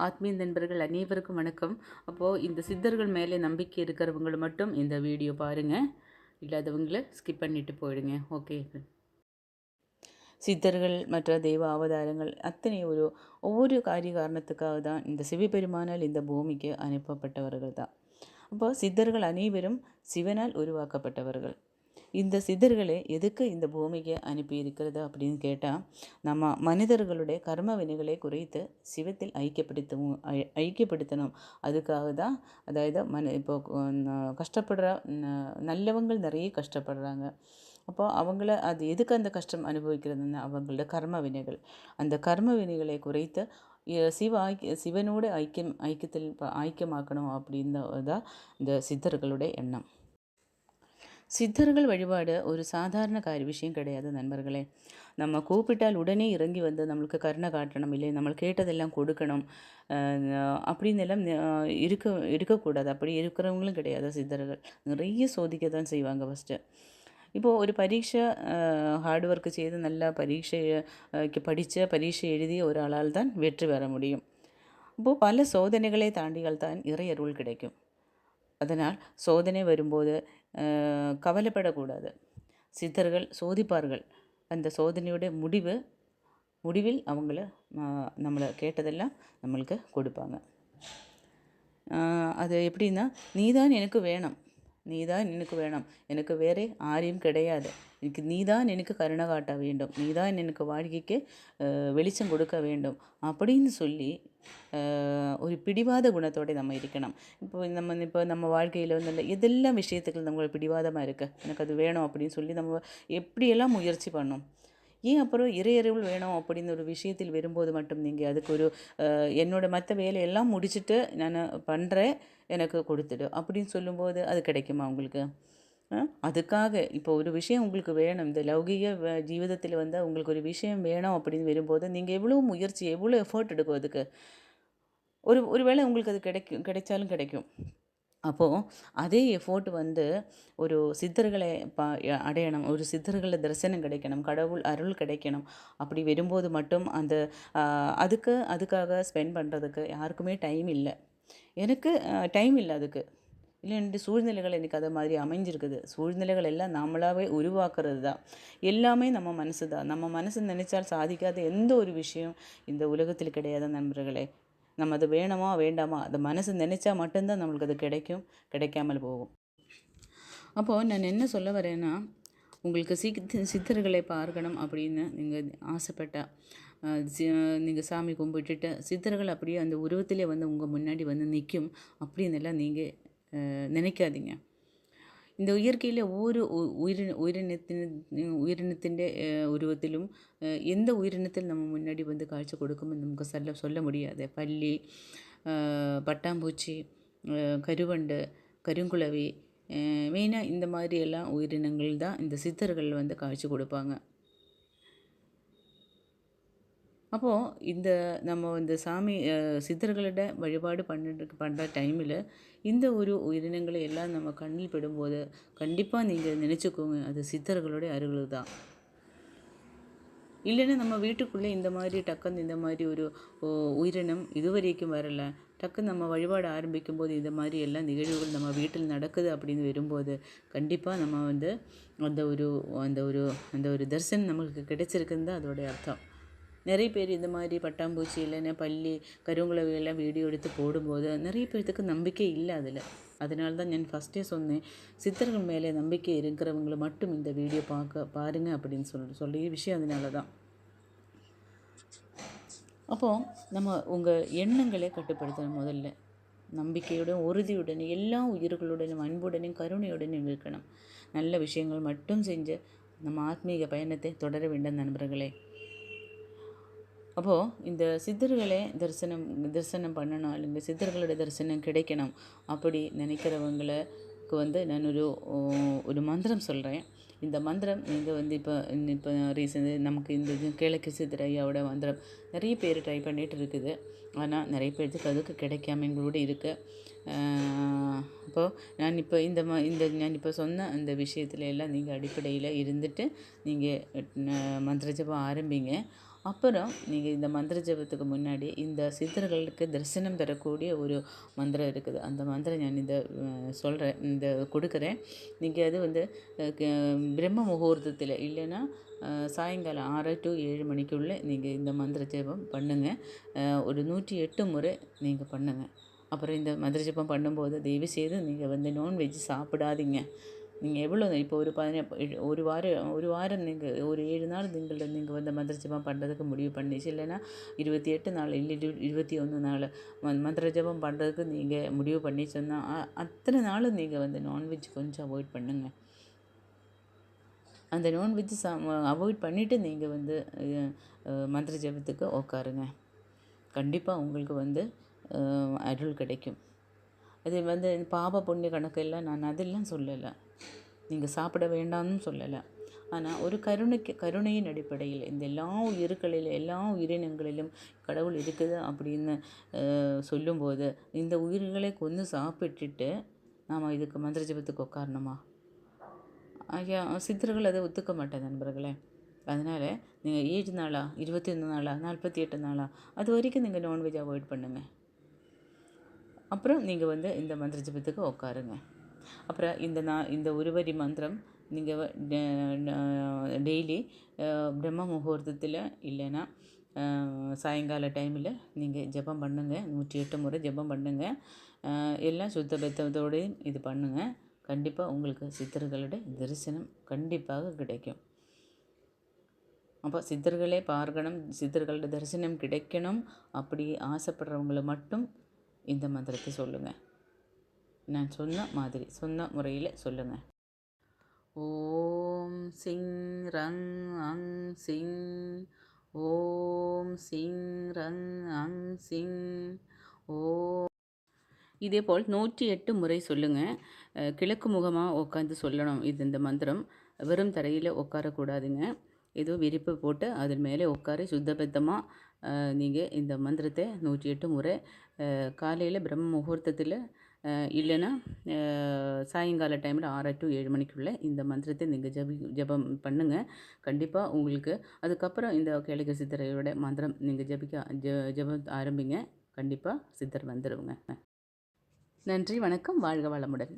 ஆத்மீய நண்பர்கள் அனைவருக்கும் வணக்கம். அப்போது இந்த சித்தர்கள் மேலே நம்பிக்கை இருக்கிறவங்கள மட்டும் இந்த வீடியோ பாருங்கள். இல்லாதவங்கள ஸ்கிப் பண்ணிவிட்டு போயிடுங்க. ஓகே. சித்தர்கள் மற்ற தெய்வ அவதாரங்கள் அத்தனை ஒவ்வொரு காரணத்துக்காக தான் இந்த சிவபெருமானால் இந்த பூமிக்கு அனுப்பப்பட்டவர்கள் தான். அப்போ சித்தர்கள் அனைவரும் சிவனால் உருவாக்கப்பட்டவர்கள். இந்த சித்தர்களை எதுக்கு இந்த பூமிக்கு அனுப்பி இருக்கிறது அப்படின்னு கேட்டால், நம்ம மனிதர்களுடைய கர்ம வினைகளை குறைத்து சிவத்தில் ஐக்கியப்படுத்தணும். அதுக்காக தான். அதாவது இப்போ கஷ்டப்படுற நல்லவங்கள் நிறைய கஷ்டப்படுறாங்க. அப்போ அவங்கள அது எதுக்கு அந்த கஷ்டம் அனுபவிக்கிறதுன்னா அவங்களோட கர்ம வினைகள். அந்த கர்ம வினைகளை குறைத்து சிவனோடு ஐக்கியத்தில் ஐக்கியமாக்கணும் அப்படின்றது தான் இந்த சித்தர்களுடைய எண்ணம். சித்தர்கள் வழிபாடு ஒரு சாதாரண விஷயம் கிடையாது நண்பர்களே. நம்ம கூப்பிட்டால் உடனே இறங்கி வந்து நம்மளுக்கு கருணை காட்டணும், இல்லை நம்ம கேட்டதெல்லாம் கொடுக்கணும் அப்படின்னு எல்லாம் இருக்கக்கூடாது. அப்படி இருக்கிறவங்களும் கிடையாது சித்தர்கள். நிறைய சோதிக்க தான் செய்வாங்க ஃபஸ்ட்டு. இப்போது ஒரு பரீட்சை ஹார்ட் ஒர்க்கு செய்து நல்லா பரீட்சை எழுதிய ஒரு ஆளால் தான் வெற்றி பெற முடியும். இப்போது பல சோதனைகளை தாண்டிகள் தான் இறையருள் கிடைக்கும். அதனால் சோதனை வரும்போது கவலைப்படக்கூடாது. சித்தர்கள் சோதிப்பார்கள். அந்த சோதனையோட முடிவில் அவங்கள நம்மளை கேட்டதெல்லாம் நம்மளுக்கு கொடுப்பாங்க. அது எப்படின்னா, நீதான் எனக்கு வேணும், எனக்கு வேறே ஆரையும் கிடையாது, நீதான் எனக்கு கருணை காட்ட வேண்டும், நீதான் எனக்கு வாழ்க்கைக்கு வெளிச்சம் கொடுக்க வேண்டும் அப்படின்னு சொல்லி ஒரு பிடிவாத குணத்தோடு நம்ம இருக்கணும். இப்போ நம்ம வாழ்க்கையில் வந்து எதெல்லாம் விஷயத்துக்கு நம்மளோட பிடிவாதமாக இருக்குது, எனக்கு அது வேணும் அப்படின்னு சொல்லி நம்ம எப்படியெல்லாம் முயற்சி பண்ணோம். ஏன் அப்புறம் இறையறிவுள் வேணும் அப்படின்னு ஒரு விஷயத்தில் வரும்போது மட்டும் நீங்கள் அதுக்கு என்னோடய மற்ற வேலையெல்லாம் முடிச்சுட்டு நான் பண்ணுறேன், எனக்கு கொடுத்துடு அப்படின்னு சொல்லும்போது அது கிடைக்குமா உங்களுக்கு? அதுக்காக இப்போ ஒரு விஷயம் உங்களுக்கு வேணும், இந்த லௌகிக ஜீவிதத்தில் வந்து உங்களுக்கு ஒரு விஷயம் வேணும் அப்படின்னு வரும்போது நீங்கள் எவ்வளோ முயற்சி, எவ்வளோ எஃபர்ட் எடுக்கும் அதுக்கு. ஒரு வேளை உங்களுக்கு அது கிடைச்சாலும் கிடைக்கும். அப்போது அதே எஃபோர்ட் வந்து ஒரு சித்தர்களை அடையணும், ஒரு சித்தர்களை தரிசனம் கிடைக்கணும், கடவுள் அருள் கிடைக்கணும். அப்படி வரும்போது மட்டும் அதுக்காக ஸ்பெண்ட் பண்ணுறதுக்கு யாருக்குமே டைம் இல்லை. எனக்கு டைம் இல்லை அதுக்கு. இல்லை சூழ்நிலைகள் எனக்கு அதை மாதிரி அமைஞ்சிருக்குது. சூழ்நிலைகள் எல்லாம் நம்மளாவே உருவாக்குறது தான். எல்லாமே நம்ம மனசு தான். நம்ம மனசு நினைச்சால் சாதிக்காத எந்த ஒரு விஷயம் இந்த உலகத்தில் கிடையாது நண்பர்களே. நம்ம அது வேணுமா வேண்டாமா, அதை மனசு நினச்சா மட்டும்தான் நம்மளுக்கு அது கிடைக்கும், கிடைக்காமல் போகும். அப்போது நான் என்ன சொல்ல வரேன்னா, உங்களுக்கு சித்தர்களை பார்க்கணும் அப்படின்னு நீங்கள் ஆசைப்பட்டால் நீங்கள் சாமி கும்பிட்டுட்டு சித்தர்கள் அப்படியே அந்த உருவத்திலே வந்து உங்கள் முன்னாடி வந்து நிற்கும் அப்படின்னு எல்லாம் நீங்கள் நினைக்காதீங்க. இந்த இயற்கையில் ஒவ்வொரு உயிரினத்திൻ്റെ உருவத்திலும் எந்த உயிரினத்தில் நம்ம முன்னாடி வந்து காட்சி கொடுக்கும்னு நமக்கு சொல்ல முடியாது. பல்லி, பட்டாம்பூச்சி, கருவண்டு, கருங்குளவி, மெயினாக இந்த மாதிரியெல்லாம் உயிரினங்கள் தான் இந்த சித்தர்கள் வந்து காட்சி கொடுப்பாங்க. அப்போது நம்ம இந்த சாமி சித்தர்களிட வழிபாடு பண்ணுற டைமில் இந்த ஒரு உயிரினங்களை எல்லாம் நம்ம கண்ணில் படும்போது கண்டிப்பாக நீங்கள் நினச்சிக்கோங்க, அது சித்தர்களுடைய அருள் தான். இல்லைன்னா நம்ம வீட்டுக்குள்ளே இந்த மாதிரி டக்குன்னு இந்த மாதிரி ஒரு உயிரினம் இதுவரைக்கும் வரலை, டக்குன்னு நம்ம வழிபாடு ஆரம்பிக்கும்போது இந்த மாதிரி எல்லாம் நிகழ்வுகள் நம்ம வீட்டில் நடக்குது அப்படின்னு வரும்போது கண்டிப்பாக நம்ம வந்து அந்த ஒரு தரிசனம் நம்மளுக்கு கிடைச்சிருக்குன்னு தான் அதோடைய அர்த்தம். நிறைய பேர் இந்த மாதிரி பட்டாம்பூச்சி இல்லைன்னா பல்லி, கருங்குளவியெல்லாம் வீடியோ எடுத்து போடும்போது நிறைய பேர்த்துக்கு நம்பிக்கை இல்லை அதில். அதனால தான் நான் ஃபஸ்ட்டே சொன்னேன், சித்தர்கள் மேலே நம்பிக்கை இருக்கிறவங்களை மட்டும் இந்த வீடியோ பாருங்கள் அப்படின்னு சொல்லிய விஷயம் அதனால தான். அப்போது நம்ம உங்கள் எண்ணங்களை கட்டுப்படுத்தணும். முதல்ல நம்பிக்கையுடன், உறுதியுடன், எல்லா உயிர்களுடனும் அன்புடனும் கருணையுடனும் இருக்கணும். நல்ல விஷயங்கள் மட்டும் செஞ்சு நம்ம ஆத்மீக பயணத்தை தொடர வேண்டும் நண்பர்களே. அப்போது இந்த சித்தர்களை தரிசனம் பண்ணணும், இல்லைங்க சித்தர்களோட தரிசனம் கிடைக்கணும் அப்படி நினைக்கிறவங்களுக்கு வந்து நான் ஒரு மந்திரம் சொல்கிறேன். இந்த மந்திரம் நீங்கள் வந்து இப்போ ரீசெண்ட் நமக்கு இந்த கிழக்கு சித்தர் ஐயாவோட மந்திரம் நிறைய பேர் ட்ரை பண்ணிகிட்டு இருக்குது. ஆனால் நிறைய பேருக்கு அதுக்கு கிடைக்காம கூட இருக்குது. அப்போது நான் இப்போ சொன்ன அந்த விஷயத்துல எல்லாம் நீங்கள் அடிப்படையில் இருந்துட்டு நீங்கள் மந்திர ஜபம் ஆரம்பிங்க. அப்புறம் நீங்கள் இந்த மந்திர ஜபத்துக்கு முன்னாடி இந்த சித்தர்களுக்கு தரிசனம் தரக்கூடிய ஒரு மந்திரம் இருக்குது. அந்த மந்திரம் நான் இந்த சொல்கிறேன், இந்த கொடுக்குறேன். நீங்கள் அது வந்து பிரம்ம முகூர்த்தத்தில் இல்லைன்னா சாயங்காலம் 6 to 7 மணிக்குள்ளே நீங்கள் இந்த மந்திர ஜபம் பண்ணுங்கள். ஒரு 108 முறை நீங்கள் பண்ணுங்கள். அப்புறம் இந்த மந்திர ஜபம் பண்ணும்போது தயவுசெய்து நீங்கள் வந்து நான்வெஜ் சாப்பிடாதீங்க. நீங்கள் எவ்வளோ இப்போ ஒரு வாரம் நீங்கள் ஒரு 7 நாள் நீங்கள் வந்து மந்திர ஜபம் பண்ணுறதுக்கு முடிவு பண்ணிச்சு, இல்லைன்னா 28 நாள் இல்லை 21 நாள் மந்திர ஜபம் பண்ணுறதுக்கு நீங்கள் முடிவு பண்ணி சொன்னால் அத்தனை நாளும் நீங்கள் வந்து நான்வெஜ் கொஞ்சம் அவாய்ட் பண்ணுங்கள். அந்த நான்வெஜ் அவாய்ட் பண்ணிவிட்டு நீங்கள் வந்து மந்திர ஜபத்துக்கு உட்காருங்க. கண்டிப்பாக உங்களுக்கு வந்து அருள் கிடைக்கும். அது வந்து பாப புண்ணிய கணக்கெல்லாம் நான் அதெல்லாம் சொல்லலை, நீங்கள் சாப்பிட வேண்டாம்னு சொல்லலை. ஆனால் ஒரு கருணையின் அடிப்படையில் இந்த எல்லா எல்லா உயிரினங்களிலும் கடவுள் இருக்குது அப்படின்னு சொல்லும்போது இந்த உயிர்களை கொன்று சாப்பிட்டுட்டு நாம் இதுக்கு மந்திர ஜபத்துக்கு உட்காரணுமா? ஐயா, சித்தர்கள் அதை ஒத்துக்க மாட்டேன் நண்பர்களே. அதனால் நீங்கள் 7 நாளா 21 நாளா 48 நாளா அது வரைக்கும் நீங்கள் நான்வெஜ் அவாய்ட் பண்ணுங்கள். அப்புறம் நீங்கள் வந்து இந்த மந்திர ஜபத்துக்கு உட்காருங்க. அப்புறம் இந்த ஒரு வரி மந்திரம் நீங்கள் டெய்லி பிரம்ம முகூர்த்தத்தில் இல்லைன்னா சாயங்கால டைமில் நீங்கள் ஜெபம் பண்ணுங்கள். 108 முறை ஜெபம் பண்ணுங்கள். எல்லாம் சுத்த பத்தத்தோடையும் இது பண்ணுங்கள். கண்டிப்பாக உங்களுக்கு சித்தர்களுடைய தரிசனம் கண்டிப்பாக கிடைக்கும். அப்போ சித்தர்களே பார்க்கணும், சித்தர்களோட தரிசனம் கிடைக்கணும் அப்படி ஆசைப்படுறவங்கள மட்டும் இந்த மந்திரத்தை சொல்லுங்கள். நான் சொன்ன முறையில் சொல்லுங்கள். ஓம் சிங் ரங் அங் சிங், ஓம் சிங் ரங் அங் சிங், ஓம். இதேபோல் 108 முறை சொல்லுங்கள். கிழக்கு முகமாக உட்காந்து சொல்லணும். இந்த மந்திரம் வெறும் தரையில் உட்காரக்கூடாதுங்க. ஏதோ விரிப்பு போட்டு அதன் மேலே உட்கார சுத்தபத்தமாக நீங்கள் இந்த மந்திரத்தை 108 முறை காலையில் பிரம்ம முகூர்த்தத்தில் இல்லைன்னா சாயங்கால டைமில் 6 to 7 மணிக்குள்ளே இந்த மந்திரத்தை நீங்கள் ஜபம் பண்ணுங்கள். கண்டிப்பாக உங்களுக்கு அதுக்கப்புறம் இந்த கேளிக்கை சித்தரையோட மந்திரம் நீங்கள் ஜபம் ஆரம்பிங்க. கண்டிப்பாக சித்தர் வந்துடுங்க. நன்றி, வணக்கம், வாழ்க வளமுடன்.